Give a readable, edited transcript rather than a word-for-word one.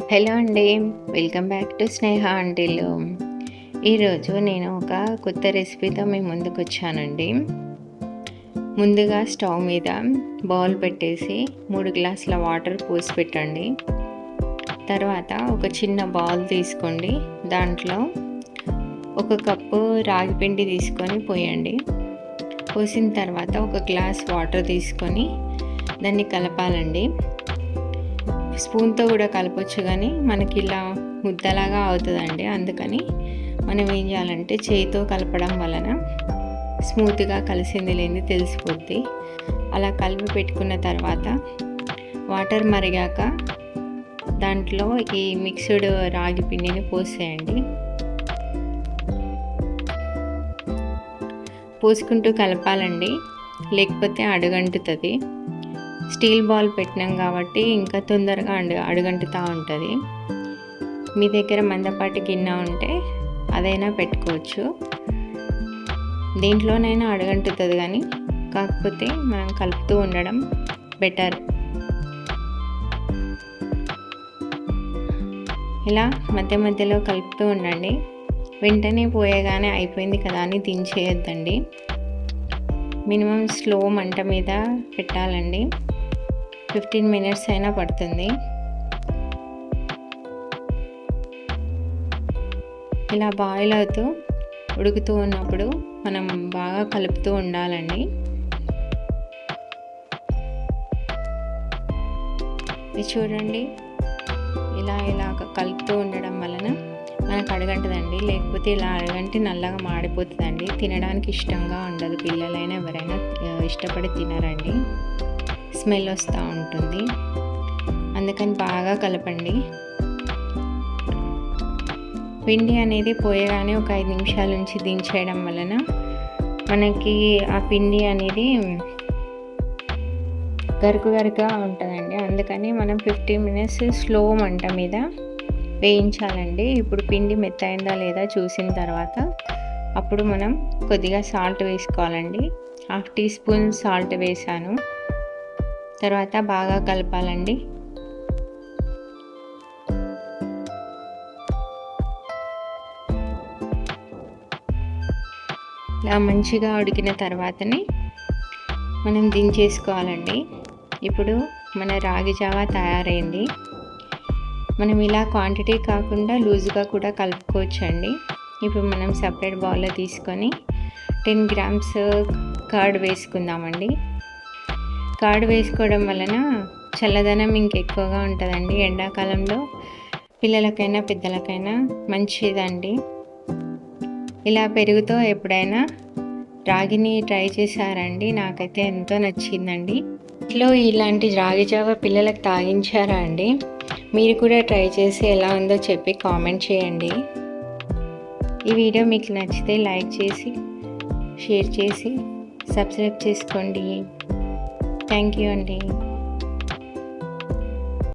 Hello అండి. Welcome back to స్నేహ ఆంటీలు. ఈరోజు నేను ఒక కొత్త రెసిపీతో మీ ముందుకు వచ్చానండి. ముందుగా స్టవ్ మీద బౌల్ పెట్టేసి 3 గ్లాసుల వాటర్ పోసి పెట్టండి. తర్వాత ఒక చిన్న బౌల్ తీసుకోండి. దాంట్లో 1 కప్పు రాగి పిండి తీసుకొని పోయండి. పోసిన తర్వాత 1 గ్లాస్ వాటర్ తీసుకొని దాన్ని కలపాలండి. స్పూన్తో కూడా కలపొచ్చు, కానీ మనకి ఇలా ముద్దలాగా అవుతుందండి. అందుకని మనం ఏం చేయాలంటే చేయితో కలపడం వలన స్మూత్గా కలిసింది లేని తెలిసిపోద్ది. అలా కలిపి పెట్టుకున్న తర్వాత వాటర్ మరిగాక దాంట్లో ఈ మిక్స్డ్ రాగి పిండిని పోసేయండి. పోసుకుంటూ కలపాలండి, లేకపోతే అడుగంటుతుంది. స్టీల్ బౌల్ పెట్టినాం కాబట్టి ఇంకా తొందరగా అడుగంటుతూ ఉంటుంది. మీ దగ్గర మందపాటి గిన్నె ఉంటే అదైనా పెట్టుకోవచ్చు. దీంట్లోనైనా అడుగంటుతుంది, కానీ కాకపోతే మనం కలుపుతూ ఉండడం బెటర్. ఇలా మధ్య మధ్యలో కలుపుతూ ఉండండి. వెంటనే పోయగానే అయిపోయింది కదా అని దించేయొద్దండి. మినిమం స్లో మంట మీద పెట్టాలండి. 15 మినిట్స్ అయినా పడుతుంది. ఇలా బాయిల్ అవుతూ ఉడుకుతూ ఉన్నప్పుడు మనం బాగా కలుపుతూ ఉండాలండి. ఇది చూడండి, ఇలా కలుపుతూ ఉండడం వలన మనకు అడగంటదండి. లేకపోతే ఇలా అడగంటి నల్లగా మాడిపోతుందండి. తినడానికి ఇష్టంగా ఉండదు. పిల్లలైనా ఎవరైనా ఇష్టపడి తినరండి, స్మెల్ వస్తూ ఉంటుంది. అందుకని బాగా కలపండి. పిండి అనేది పోయగానే ఒక 5 నిమిషాల నుంచి దించేయడం వలన మనకి ఆ పిండి అనేది గరుకుగా ఉంటుందండి. అందుకని మనం 15 మినిట్స్ స్లో మంట మీద వేయించాలండి. ఇప్పుడు పిండి మెత్తయిందా లేదా చూసిన తర్వాత అప్పుడు మనం కొద్దిగా సాల్ట్ వేసుకోవాలండి. 1/2 టీ స్పూన్ సాల్ట్ వేసాను. తర్వాత బాగా కలపాలండి. ఇలా మంచిగా ఉడికిన తర్వాతనే మనం దించేసుకోవాలండి. ఇప్పుడు మన రాగి జావా తయారైంది. మనం ఇలా క్వాంటిటీ కాకుండా లూజ్గా కూడా కలుపుకోవచ్చండి. ఇప్పుడు మనం సపరేట్ బౌల్లో తీసుకొని 10 గ్రామ్స్ కర్డ్ వేసుకుందామండి. కర్డ్ వేసుకోవడం వలన చల్లదనం ఇంకెక్కువగా ఉంటుందండి. ఎండాకాలంలో పిల్లలకైనా పెద్దలకైనా మంచిదండి. ఇలా పెరుగుతో ఎప్పుడైనా రాగిని ట్రై చేశారండి? నాకైతే ఎంతో నచ్చిందండి. ఇంట్లో ఇలాంటి రాగి జావ పిల్లలకు తాగించారా అండి? మీరు కూడా ట్రై చేసి ఎలా ఉందో చెప్పి కామెంట్ చేయండి. ఈ వీడియో మీకు నచ్చితే లైక్ చేసి, షేర్ చేసి, సబ్స్క్రైబ్ చేసుకోండి. థ్యాంక్ యూ అండి.